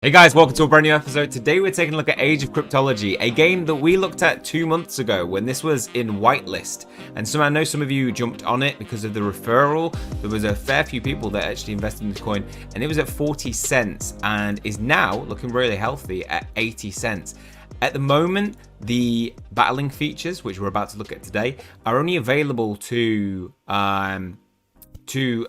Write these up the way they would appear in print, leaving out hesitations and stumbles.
Hey guys, welcome to a brand new episode. Today we're taking a look at Age of Cryptology, a game that we looked at 2 months ago when this was in whitelist. And so I know some of you jumped on it because of the referral. There was a fair few people that actually invested in this coin, and it was at 40 cents and is now looking really healthy at 80 cents. At the moment, the battling features, which we're about to look at today, are only available to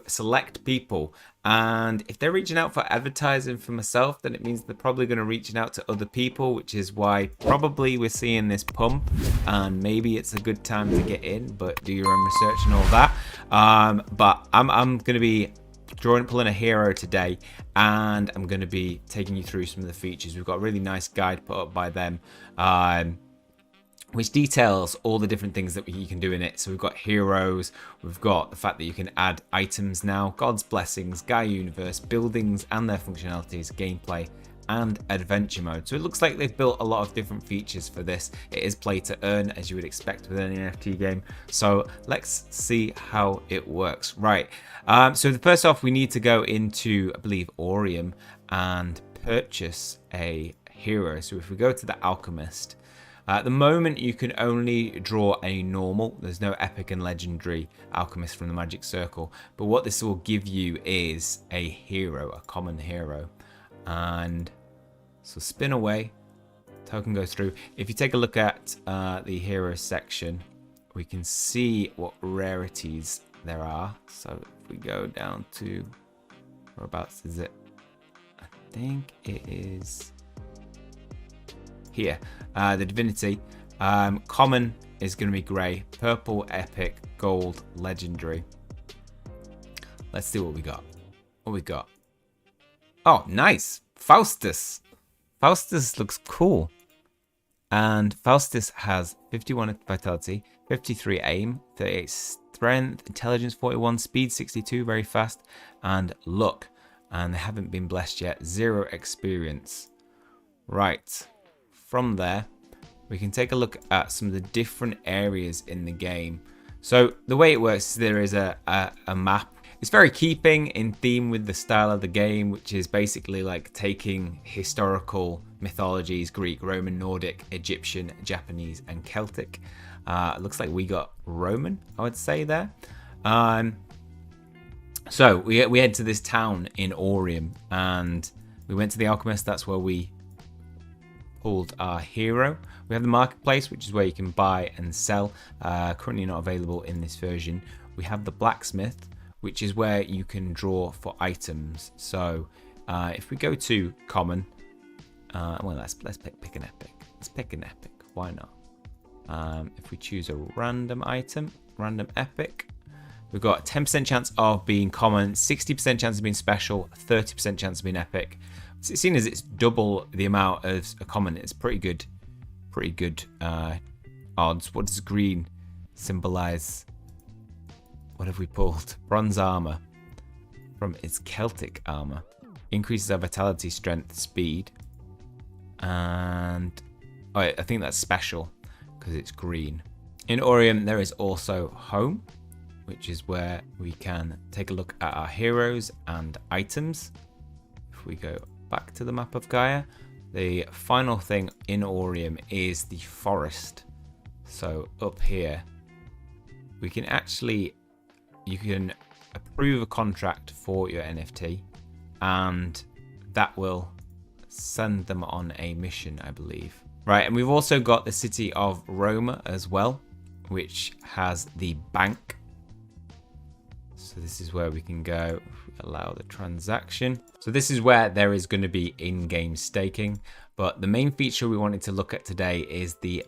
select people. And if they're reaching out for advertising for myself, then it means they're probably going to reach out to other people, which is why probably we're seeing this pump, and maybe it's a good time to get in, but do your own research and all that. But I'm going to be pulling a hero today, and I'm going to be taking you through some of the features. We've got a really nice guide put up by them, which details all the different things that you can do in it. So we've got heroes, we've got the fact that you can add items now, God's blessings, Gaia universe, buildings and their functionalities, gameplay and adventure mode. So it looks like they've built a lot of different features for this. It is play to earn, as you would expect with any NFT game. So let's see how it works. Right, so first off, we need to go into, I believe, AUREO and purchase a hero. So if we go to the Alchemist, at the moment, you can only draw a normal. There's no epic and legendary alchemist from the Magic Circle. But what this will give you is a hero, a common hero. And so spin away, token goes through. If you take a look at the hero section, we can see what rarities there are. So if we go down to, whereabouts is it? I think it is here. The divinity, common is going to be grey, purple, epic, gold, legendary. Let's see what we got. Oh, nice. Faustus looks cool, and Faustus has 51 vitality, 53 aim, 38 strength, intelligence 41, speed 62, very fast, and luck, and they haven't been blessed yet, 0 experience. Right, from there we can take a look at some of the different areas in the game. So the way it works is there is a map. It's very keeping in theme with the style of the game, which is basically like taking historical mythologies, Greek, Roman, Nordic, Egyptian, Japanese and Celtic. It looks like we got Roman, I would say there. So we head to this town in AUREO, and we went to the Alchemist. That's where we pulled our hero. We have the marketplace, which is where you can buy and sell, currently not available in this version. We have the blacksmith, which is where you can draw for items. So if we go to common, well, let's pick an epic. Let's pick an epic, why not? If we choose a random item, random epic, we've got a 10% chance of being common, 60% chance of being special, 30% chance of being epic. Seeing as it's double the amount as a common, it's pretty good odds. What does green symbolize? What have we pulled? Bronze armor from its Celtic armor. Increases our vitality, strength, speed, and I think that's special because it's green. In AUREO there is also home, which is where we can take a look at our heroes and items. If we go back to the map of Gaia, the final thing in AUREO is the forest. So up here we can actually, you can approve a contract for your NFT, and that will send them on a mission, I believe. Right, and we've also got the city of Roma as well, which has the bank. So this is where we can go if we allow the transaction. So this is where there is going to be in-game staking. But the main feature we wanted to look at today is the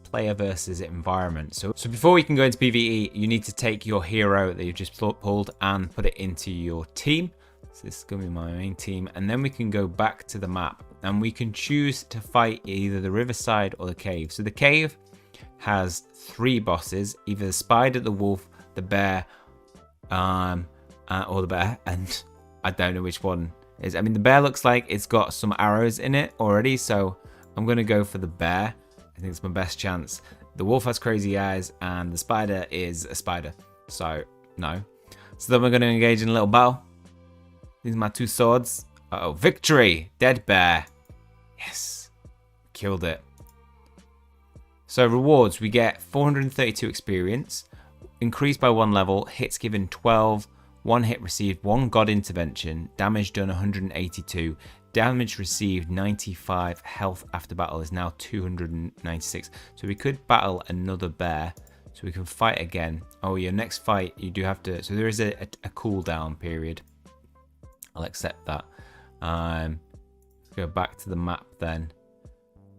player versus environment. So before we can go into PvE, you need to take your hero that you've just pulled and put it into your team. So this is going to be my main team. And then we can go back to the map and we can choose to fight either the riverside or the cave. So the cave has 3 bosses, either the spider, the wolf, the bear, or the bear, and I don't know which one is. I mean, the bear looks like it's got some arrows in it already, so I'm gonna go for the bear. I think it's my best chance. The wolf has crazy eyes, and the spider is a spider, so no. So then we're gonna engage in a little battle. These are my 2 swords. Uh-oh, victory! Dead bear. Yes. Killed it. So rewards, we get 432 experience, increased by 1 level, hits given 12, 1 hit received, 1 god intervention, damage done 182, damage received 95, health after battle is now 296. So we could battle another bear, so we can fight again. Oh, your next fight, you do have to, so there is a cooldown period. I'll accept that. Go back to the map then.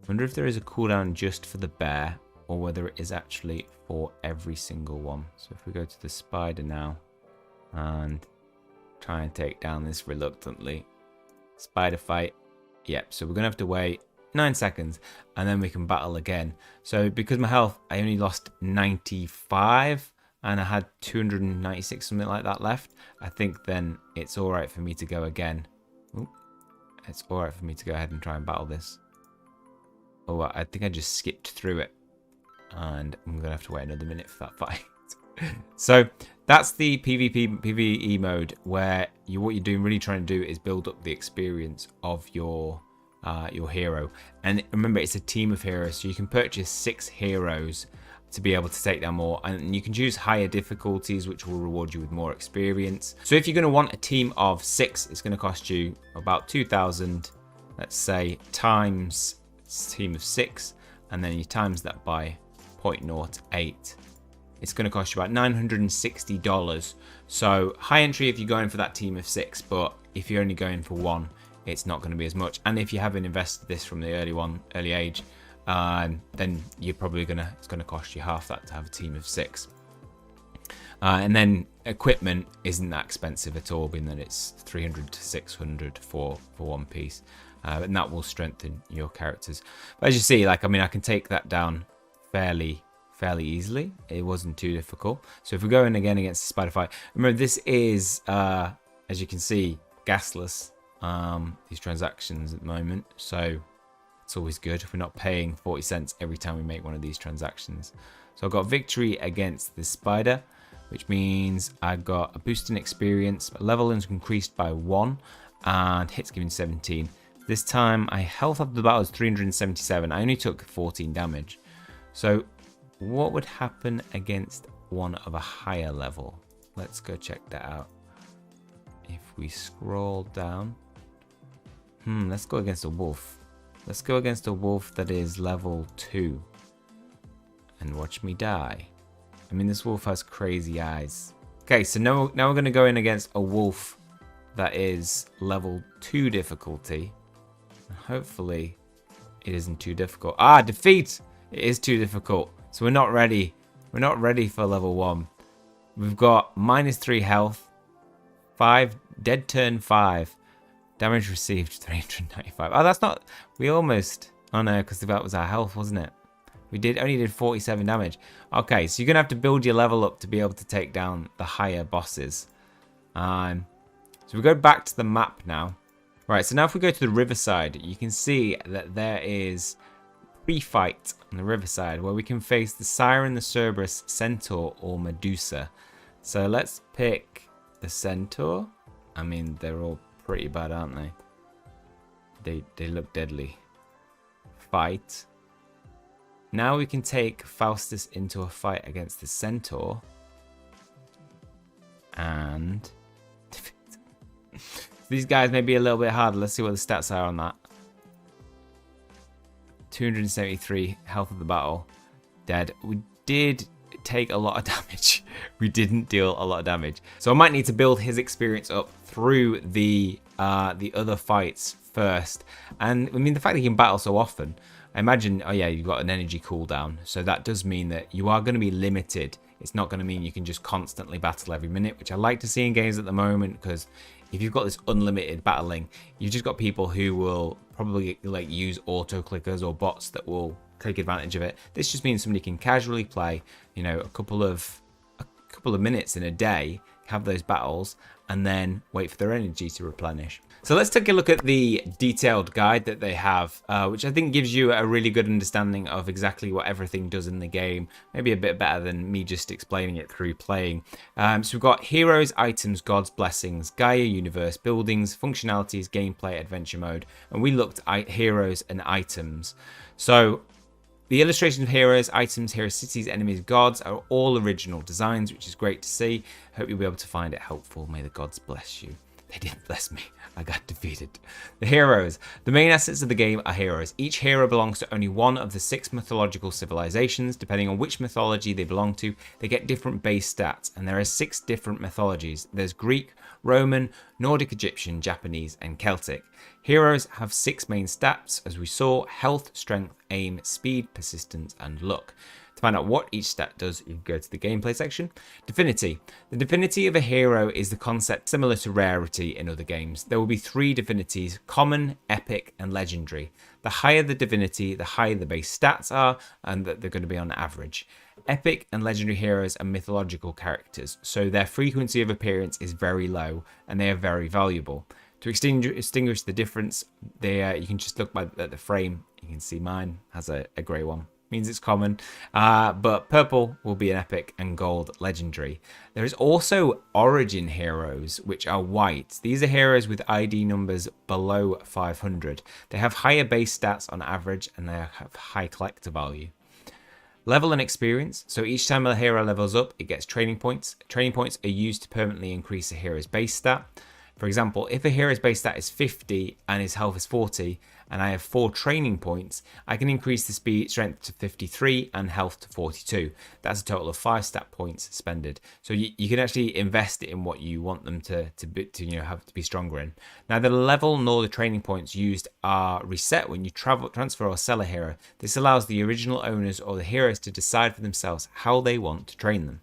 Wonder if there is a cooldown just for the bear or whether it is actually for every single one. So if we go to the spider now and try and take down this reluctantly. Spider fight. Yep, so we're going to have to wait 9 seconds and then we can battle again. So because my health, I only lost 95 and I had 296, something like that left. I think then it's alright for me to go again. Ooh, it's alright for me to go ahead and try and battle this. Oh, I think I just skipped through it. And I'm going to have to wait another minute for that fight. So that's the PvE mode where what you're doing, really trying to do is build up the experience of your hero. And remember, it's a team of heroes. So you can purchase 6 heroes to be able to take down more. And you can choose higher difficulties, which will reward you with more experience. So if you're going to want a team of 6, it's going to cost you about 2,000, let's say, times team of 6, and then you times that by 0.08. It's going to cost you about $960. So high entry if you're going for that team of 6, but if you're only going for 1, it's not going to be as much. And if you haven't invested this from the early age, then you're probably it's going to cost you half that to have a team of 6. And then equipment isn't that expensive at all, being that it's 300 to 600 for one piece. And that will strengthen your characters. But as you see, like, I mean, I can take that down fairly easily. It wasn't too difficult. So if we go in again against the spider fight, remember this is, as you can see, gasless, these transactions at the moment. So it's always good. We're not paying 40 cents every time we make one of these transactions. So I've got victory against the spider, which means I got a boost in experience. Level is increased by 1 and hits given 17. This time, my health after the battle is 377. I only took 14 damage. So, what would happen against one of a higher level? Let's go check that out. If we scroll down. Let's go against a wolf. Let's go against a wolf that is level 2. And watch me die. I mean, this wolf has crazy eyes. Okay, so now we're going to go in against a wolf that is level 2 difficulty. Hopefully it isn't too difficult. Defeat! It is too difficult. So we're not ready. We're not ready for level 1. We've got -3 health, 5 dead turn 5, damage received 395. Oh, that's not. We almost. Oh no, because that was our health, wasn't it? We only did 47 damage. Okay, so you're gonna have to build your level up to be able to take down the higher bosses. So we go back to the map now. Right, so now if we go to the riverside, you can see that there is pre-fight on the riverside where we can face the Siren, the Cerberus, Centaur, or Medusa. So let's pick the Centaur. I mean, they're all pretty bad, aren't they? They look deadly. Fight. Now we can take Faustus into a fight against the Centaur. And these guys may be a little bit harder. Let's see what the stats are on that. 273 health of the battle. Dead. We did take a lot of damage. We didn't deal a lot of damage. So I might need to build his experience up through the other fights first. And I mean, the fact that he can battle so often, I imagine, oh yeah, you've got an energy cooldown. So that does mean that you are going to be limited. It's not going to mean you can just constantly battle every minute, which I like to see in games at the moment, because if you've got this unlimited battling, you've just got people who will probably like use auto clickers or bots that will take advantage of it. This just means somebody can casually play, you know, a couple of minutes in a day, have those battles, and then wait for their energy to replenish. So let's take a look at the detailed guide that they have, which I think gives you a really good understanding of exactly what everything does in the game. Maybe a bit better than me just explaining it through playing. So we've got heroes, items, gods, blessings, Gaia, universe, buildings, functionalities, gameplay, adventure mode. And we looked at heroes and items. So the illustrations of heroes, items, hero cities, enemies, gods are all original designs, which is great to see. Hope you'll be able to find it helpful. May the gods bless you. They didn't bless me. I got defeated. The heroes. The main assets of the game are heroes. Each hero belongs to only one of the 6 mythological civilizations. Depending on which mythology they belong to, they get different base stats. And there are 6 different mythologies. There's Greek, Roman, Nordic, Egyptian, Japanese, and Celtic. Heroes have 6 main stats, as we saw: health, strength, aim, speed, persistence, and luck. To find out what each stat does, you can go to the gameplay section. Divinity. The divinity of a hero is the concept similar to rarity in other games. There will be 3 divinities: common, epic, and legendary. The higher the divinity, the higher the base stats are, and that they're going to be on average. Epic and legendary heroes are mythological characters, so their frequency of appearance is very low, and they are very valuable. To extinguish the difference, you can just look at the frame. You can see mine has a grey one. Means it's common, but purple will be an epic and gold legendary. There is also origin heroes, which are white. These are heroes with ID numbers below 500. They have higher base stats on average, and they have high collector value. Level and experience. So each time a hero levels up, it gets training points. Training points are used to permanently increase a hero's base stat. For example, if a hero's base stat is 50 and his health is 40, and I have 4 training points, I can increase the strength to 53 and health to 42. That's a total of 5 stat points spended. So you can actually invest it in what you want them to have to be stronger in. Now, the level nor the training points used are reset when you transfer or sell a hero. This allows the original owners or the heroes to decide for themselves how they want to train them.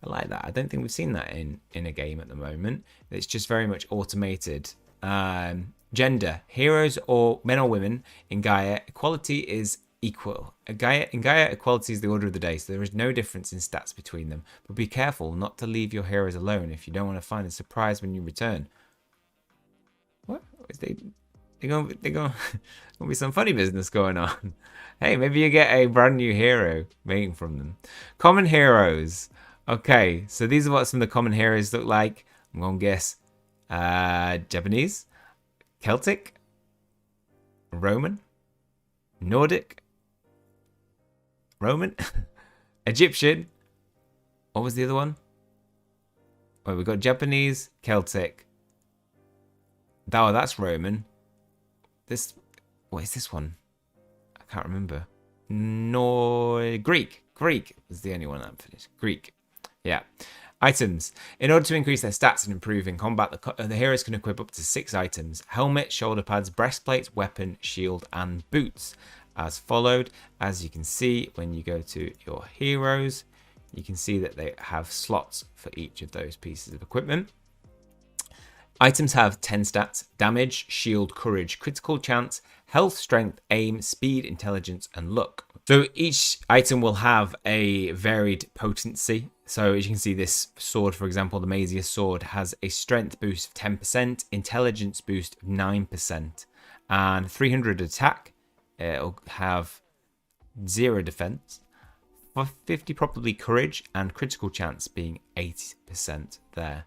I like that. I don't think we've seen that in a game at the moment. It's just very much automated. Gender. Heroes or men or women in Gaia, equality is equal. In Gaia, equality is the order of the day, so there is no difference in stats between them. But be careful not to leave your heroes alone if you don't want to find a surprise when you return. What? They're going to be some funny business going on. Hey, maybe you get a brand new hero waiting from them. Common heroes. Okay, so these are what some of the common heroes look like. I'm going to guess Japanese, Celtic, Roman, Nordic, Roman, Egyptian. What was the other one? Wait, we've got Japanese, Celtic. Oh, that's Roman. What is this one? I can't remember. Greek. Greek was the only one that finished. Greek. Yeah. Items. In order to increase their stats and improve in combat, the heroes can equip up to 6 items: helmet, shoulder pads, breastplate, weapon, shield, and boots. As followed, as you can see when you go to your heroes, you can see that they have slots for each of those pieces of equipment. Items have 10 stats: damage, shield, courage, critical chance, health, strength, aim, speed, intelligence, and luck. So each item will have a varied potency. So as you can see, this sword, for example, the Mazier sword, has a strength boost of 10%, intelligence boost of 9%, and 300 attack. It'll have 0 defense, 50 probably courage, and critical chance being 80% there.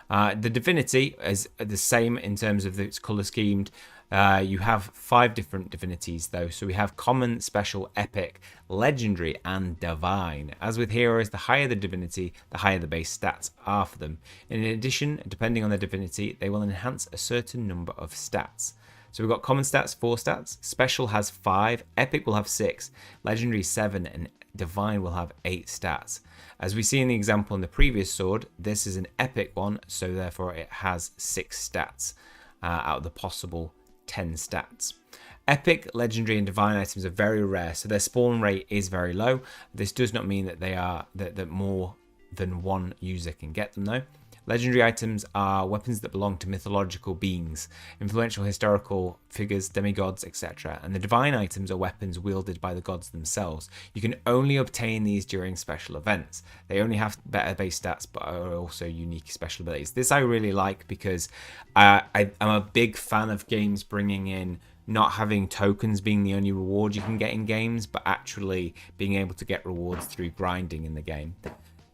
The divinity is the same in terms of its color schemed. You have 5 different divinities though. So we have common, special, epic, legendary, and divine. As with heroes, the higher the divinity, the higher the base stats are for them. In addition, depending on the divinity, they will enhance a certain number of stats. So we've got common stats, 4 stats, special has 5, epic will have 6, legendary 7, and divine will have 8 stats. As we see in the example in the previous sword, this is an epic one, so therefore it has 6 stats out of the possible 10 stats. Epic, legendary, and divine items are very rare, so their spawn rate is very low. This does not mean that they are that more than one user can get them though. Legendary items are weapons that belong to mythological beings, influential historical figures, demigods, etc. And the divine items are weapons wielded by the gods themselves. You can only obtain these during special events. They only have better base stats, but are also unique special abilities. This I really like because I'm a big fan of games bringing in not having tokens being the only reward you can get in games, but actually being able to get rewards through grinding in the game.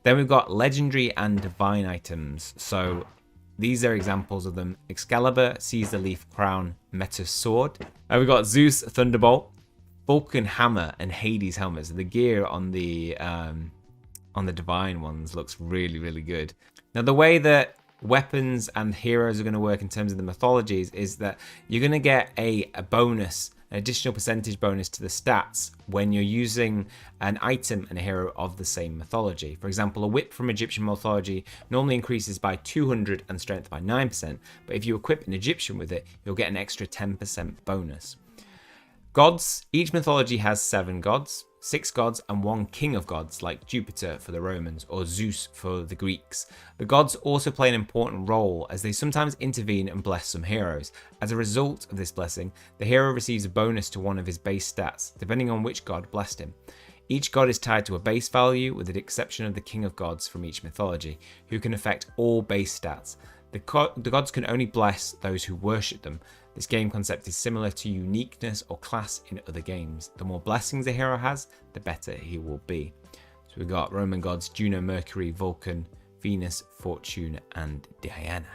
Then we've got legendary and divine items. So these are examples of them. Excalibur, Caesar Leaf Crown, Metis Sword. We've got Zeus Thunderbolt, Vulcan Hammer, and Hades Helmets. The gear on the divine ones looks really, really good. Now the way that weapons and heroes are going to work in terms of the mythologies is that you're going to get a bonus, an additional percentage bonus to the stats when you're using an item and a hero of the same mythology. For example, a whip from Egyptian mythology normally increases by 200 and strength by 9%, but if you equip an Egyptian with it, you'll get an extra 10% bonus. Gods. Each mythology has 7 gods, 6 gods, and 1 king of gods, like Jupiter for the Romans or Zeus for the Greeks. The gods also play an important role as they sometimes intervene and bless some heroes. As a result of this blessing, the hero receives a bonus to one of his base stats, depending on which god blessed him. Each god is tied to a base value, with the exception of the king of gods from each mythology, who can affect all base stats. The gods can only bless those who worship them. This game concept is similar to uniqueness or class in other games. The more blessings a hero has, the better he will be. So we've got Roman gods, Juno, Mercury, Vulcan, Venus, Fortune, and Diana.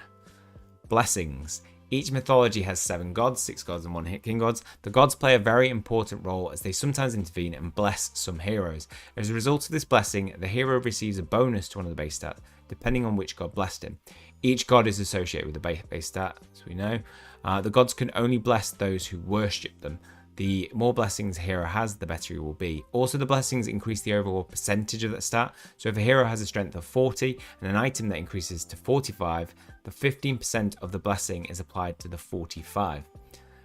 Blessings. Each mythology has 7 gods, 6 gods, and 1 king gods. The gods play a very important role as they sometimes intervene and bless some heroes. As a result of this blessing, the hero receives a bonus to one of the base stats, depending on which god blessed him. Each god is associated with a base stat, as we know. The gods can only bless those who worship them. The more blessings a hero has, the better he will be. Also, the blessings increase the overall percentage of that stat. So if a hero has a strength of 40 and an item that increases to 45, the 15% of the blessing is applied to the 45.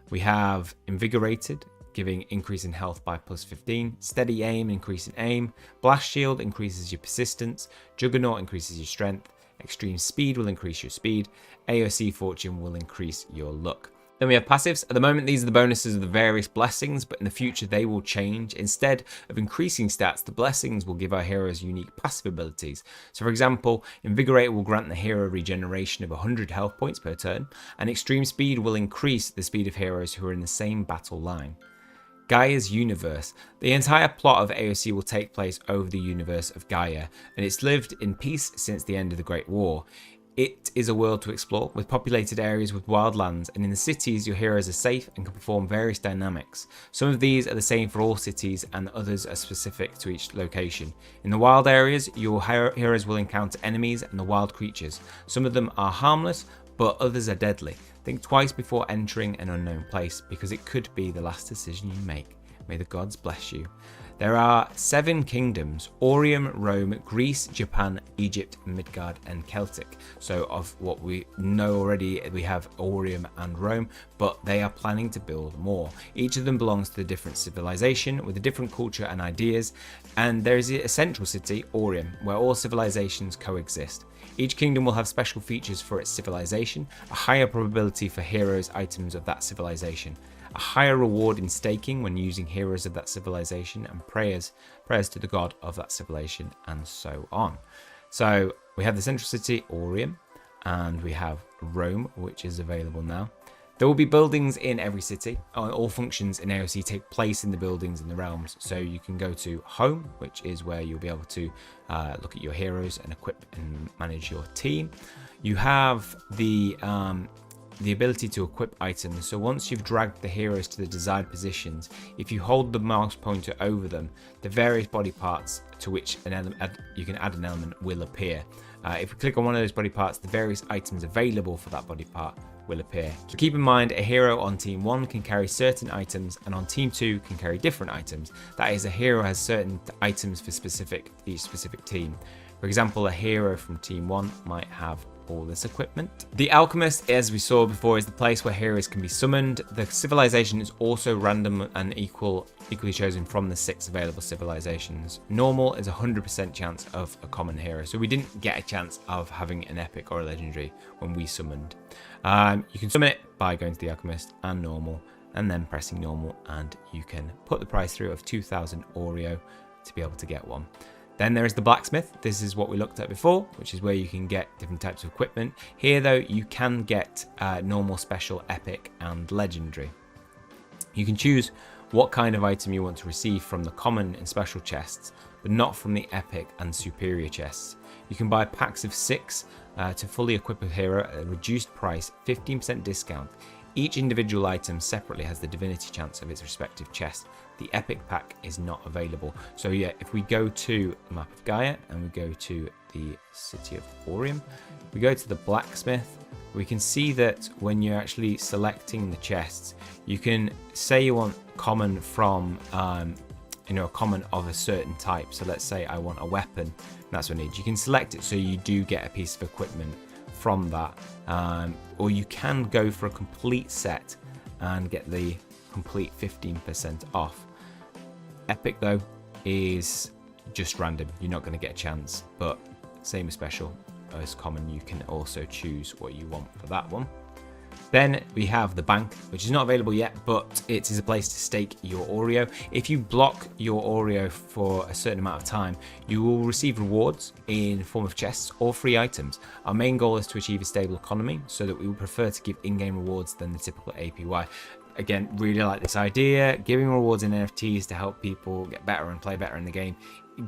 We have Invigorated, giving increase in health by plus 15. Steady Aim, increase in aim. Blast Shield increases your persistence. Juggernaut increases your strength. Extreme Speed will increase your speed. AOC Fortune will increase your luck. Then we have passives. At the moment, these are the bonuses of the various blessings, but in the future they will change. Instead of increasing stats, the blessings will give our heroes unique passive abilities. So for example, Invigorate will grant the hero regeneration of 100 health points per turn, and Extreme Speed will increase the speed of heroes who are in the same battle line. Gaia's universe. The entire plot of AOC will take place over the universe of Gaia, and it's lived in peace since the end of the Great War. It is a world to explore, with populated areas with wildlands, and in the cities your heroes are safe and can perform various dynamics. Some of these are the same for all cities, and others are specific to each location. In the wild areas, your heroes will encounter enemies and the wild creatures. Some of them are harmless, but others are deadly. Think twice before entering an unknown place, because it could be the last decision you make. May the gods bless you. There are 7 kingdoms: Aurium, Rome, Greece, Japan, Egypt, Midgard, and Celtic. So of what we know already, we have Aurium and Rome, but they are planning to build more. Each of them belongs to a different civilization with a different culture and ideas, and there is a central city, Aurium, where all civilizations coexist. Each kingdom will have special features for its civilization, a higher probability for heroes' items of that civilization, a higher reward in staking when using heroes of that civilization, and prayers to the god of that civilization, and so on. So we have the central city, Aurium, and we have Rome, which is available now. There will be buildings in every city. All functions in AOC take place in the buildings in the realms. So you can go to home, which is where you'll be able to look at your heroes and equip and manage your team. You have the ability to equip items. So once you've dragged the heroes to the desired positions, if you hold the mouse pointer over them, the various body parts to which you can add an element will appear. If you click on one of those body parts, the various items available for that body part will appear. So keep in mind, a hero on team 1 can carry certain items, and on team 2 can carry different items. That is, a hero has certain items for each specific team. For example, a hero from team 1 might have all this equipment. The Alchemist, as we saw before, is the place where heroes can be summoned. The civilization is also random and equally chosen from the 6 available civilizations. Normal is 100% chance of a common hero, so we didn't get a chance of having an epic or a legendary when we summoned. You can summon it by going to the Alchemist and normal, and then pressing normal, and you can put the price through of 2,000 AUREO to be able to get one. Then there is the blacksmith. This is what we looked at before, which is where you can get different types of equipment. Here though, you can get normal, special, epic and legendary. You can choose what kind of item you want to receive from the common and special chests, but not from the epic and superior chests. You can buy packs of 6 to fully equip a hero at a reduced price, 15% discount. Each individual item separately has the divinity chance of its respective chest. The epic pack is not available. So yeah, if we go to the map of Gaia and we go to the city of AUREO, we go to the blacksmith, we can see that when you're actually selecting the chests, you can say you want common from a common of a certain type. So let's say I want a weapon, that's what I need. You can select it so you do get a piece of equipment from that, or you can go for a complete set and get the complete 15% off. Epic though is just random, you're not going to get a chance, but same as special as common, you can also choose what you want for that one. Then we have the bank, which is not available yet, but it is a place to stake your AUREO. If you block your AUREO for a certain amount of time, you will receive rewards in form of chests or free items. Our main goal is to achieve a stable economy, so that we would prefer to give in-game rewards than the typical APY. Again, really like this idea, giving rewards in NFTs to help people get better and play better in the game.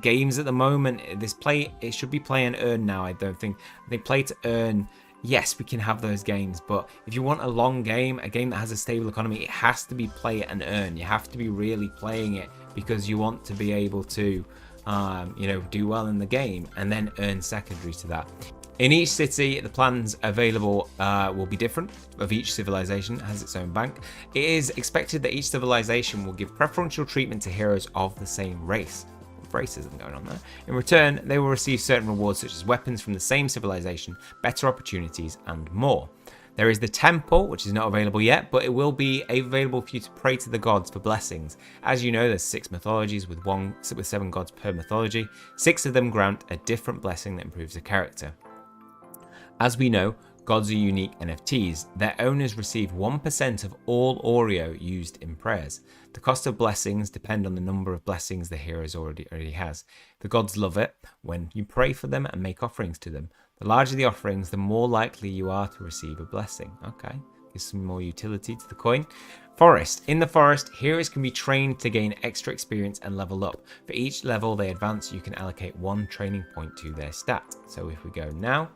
Games at the moment, it should be play and earn now. I think play to earn. Yes, we can have those games, but if you want a long game, a game that has a stable economy, it has to be play it and earn. You have to be really playing it because you want to be able to, do well in the game and then earn secondary to that. In each city, the plans available will be different. Of each civilization has its own bank. It is expected that each civilization will give preferential treatment to heroes of the same race. Racism going on there. In return, they will receive certain rewards such as weapons from the same civilization, better opportunities, and more. There is the temple, which is not available yet, but it will be available for you to pray to the gods for blessings. As you know, there's 6 mythologies with 7 gods per mythology. 6 of them grant a different blessing that improves the character. As we know, gods are unique NFTs. Their owners receive 1% of all AUREO used in prayers. The cost of blessings depend on the number of blessings the hero already has. The gods love it when you pray for them and make offerings to them. The larger the offerings, the more likely you are to receive a blessing. Okay, gives some more utility to the coin. Forest. In the forest, heroes can be trained to gain extra experience and level up. For each level they advance, you can allocate 1 training point to their stat. So if we go now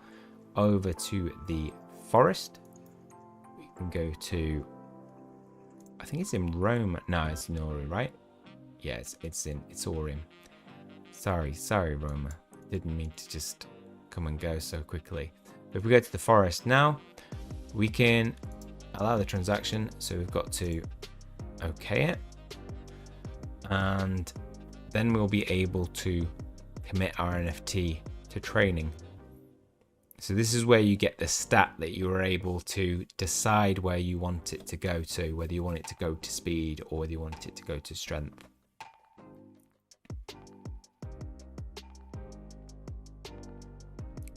over to the forest, we can go to, I think it's in Rome. No, it's in AUREO, right? Yes, it's AUREO. Sorry, Roma. Didn't mean to just come and go so quickly. But if we go to the forest now, we can allow the transaction. So we've got to okay it, and then we'll be able to commit our NFT to training. So this is where you get the stat that you are able to decide where you want it to go to, whether you want it to go to speed or whether you want it to go to strength.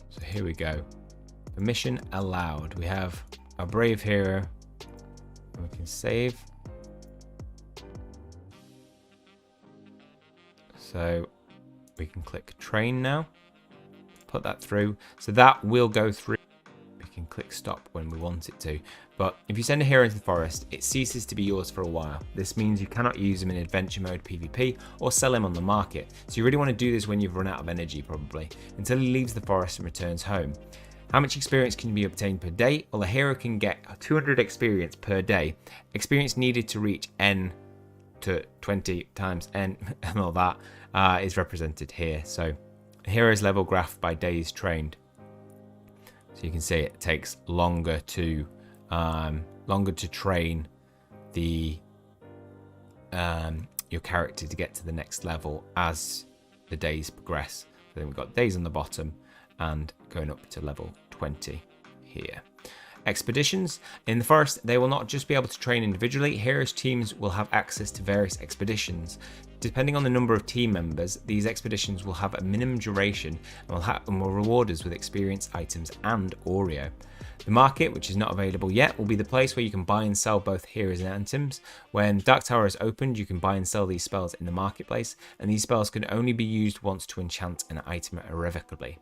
So here we go. Permission allowed. We have our brave hero. We can save. So we can click train now. Put that through, so that will go through. We can click stop when we want it to, but if you send a hero into the forest, it ceases to be yours for a while. This means you cannot use him in adventure mode PvP or sell him on the market, so you really want to do this when you've run out of energy, probably, until he leaves the forest and returns home. How much experience can be obtained per day? Well, a hero can get 200 experience per day. Experience needed to reach N to 20 times N and all that is represented here. So heroes level graph by days trained. So you can see it takes longer to train the your character to get to the next level as the days progress. So then we've got days on the bottom and going up to level 20. 20 here. Expeditions. In the forest, they will not just be able to train individually. Heroes teams will have access to various expeditions. Depending on the number of team members, these expeditions will have a minimum duration and will reward us with experience, items, and AUREO. The market, which is not available yet, will be the place where you can buy and sell both heroes and items. When Dark Tower is opened, you can buy and sell these spells in the marketplace, and these spells can only be used once to enchant an item irrevocably.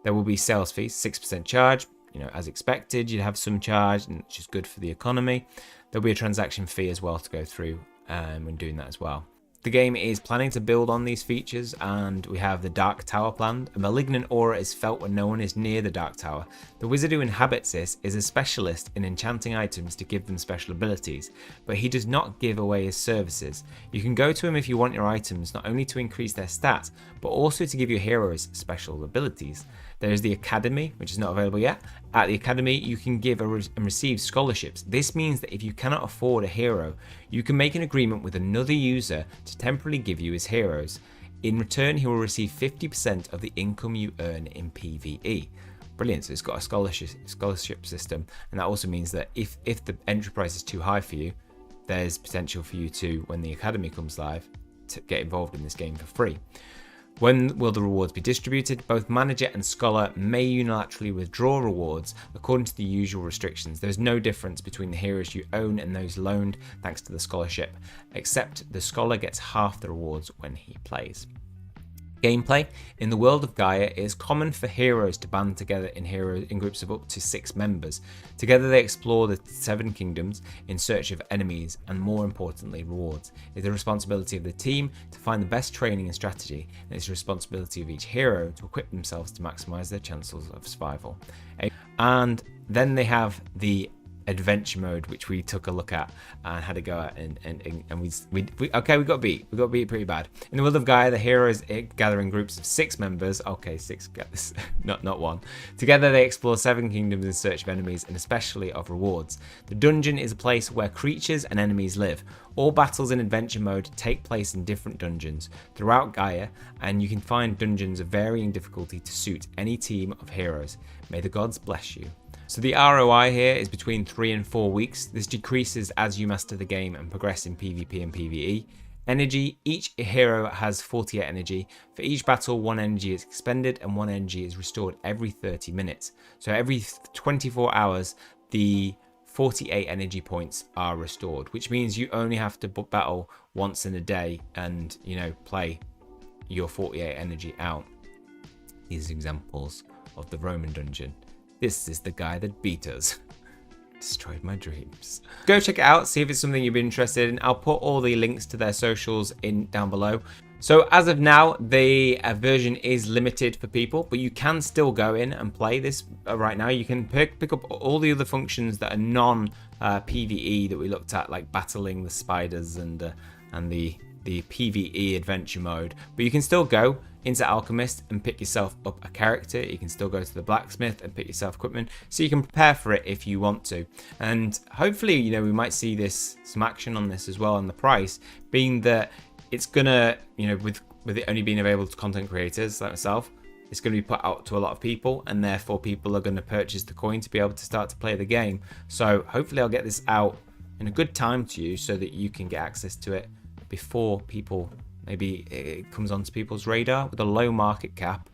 There will be sales fees, 6% charge. As expected, you'd have some charge, which is good for the economy. There'll be a transaction fee as well to go through when doing that as well. The game is planning to build on these features, and we have the Dark Tower planned. A malignant aura is felt when no one is near the Dark Tower. The wizard who inhabits this is a specialist in enchanting items to give them special abilities, but he does not give away his services. You can go to him if you want your items, not only to increase their stats, but also to give your heroes special abilities. There is the Academy, which is not available yet. At the Academy, you can give and receive scholarships. This means that if you cannot afford a hero, you can make an agreement with another user to temporarily give you his heroes. In return, he will receive 50% of the income you earn in PvE. Brilliant, so it's got a scholarship system, and that also means that if the entry price is too high for you, there's potential for you to, when the Academy comes live, to get involved in this game for free. When will the rewards be distributed? Both manager and scholar may unilaterally withdraw rewards according to the usual restrictions. There is no difference between the heroes you own and those loaned thanks to the scholarship, except the scholar gets half the rewards when he plays. Gameplay. In the world of Gaia, it is common for heroes to band together in groups of up to 6 members. Together they explore the 7 kingdoms in search of enemies and, more importantly, rewards. It is the responsibility of the team to find the best training and strategy, and it's the responsibility of each hero to equip themselves to maximize their chances of survival. And then they have the adventure mode, which we took a look at and had a go at, and we got beat pretty bad. In the world of Gaia, the heroes gather in groups of 6 members. Okay, 6, not 1. Together they explore 7 kingdoms in search of enemies and especially of rewards. The dungeon is a place where creatures and enemies live. All battles in adventure mode take place in different dungeons throughout Gaia, and you can find dungeons of varying difficulty to suit any team of heroes. May the gods bless you. So the ROI here is between 3 and 4 weeks. This decreases as you master the game and progress in PvP and PvE. Energy. Each hero has 48 energy. For each battle, 1 energy is expended and 1 energy is restored every 30 minutes. So every 24 hours, the 48 energy points are restored, which means you only have to battle once in a day and, play your 48 energy out. These examples of the Roman dungeon. This is the guy that beat us. Destroyed my dreams. Go check it out, see if it's something you'd be interested in. I'll put all the links to their socials down below. So as of now, the version is limited for people, but you can still go in and play this right now. You can pick up all the other functions that are non-PvE that we looked at, like battling the spiders and the PvE adventure mode. But you can still go into Alchemist and pick yourself up a character. You can still go to the blacksmith and pick yourself equipment, so you can prepare for it if you want to. And hopefully, we might see some action on this as well on the price, being that it's gonna, with it only being available to content creators like myself, it's going to be put out to a lot of people, and therefore people are going to purchase the coin to be able to start to play the game. So hopefully I'll get this out in a good time to you so that you can get access to it before maybe it comes onto people's radar. With a low market cap,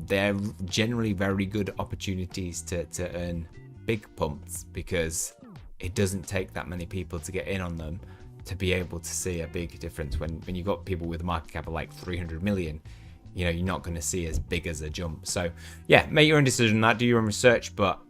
they're generally very good opportunities to earn big pumps, because it doesn't take that many people to get in on them to be able to see a big difference. When you've got people with a market cap of like 300 million, you're not going to see as big as a jump. So yeah, make your own decision on that, do your own research, but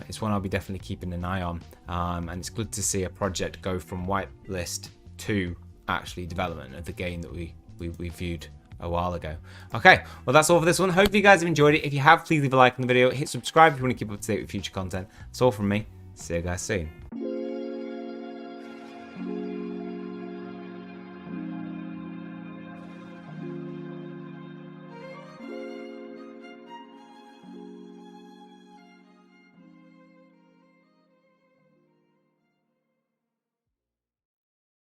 it's one I'll be definitely keeping an eye on. And it's good to see a project go from whitelist to actually development of the game that we viewed a while ago. Okay, well that's all for this one. Hope you guys have enjoyed it. If you have, please leave a like on the video, hit subscribe if you want to keep up to date with future content. That's all from me. See you guys soon.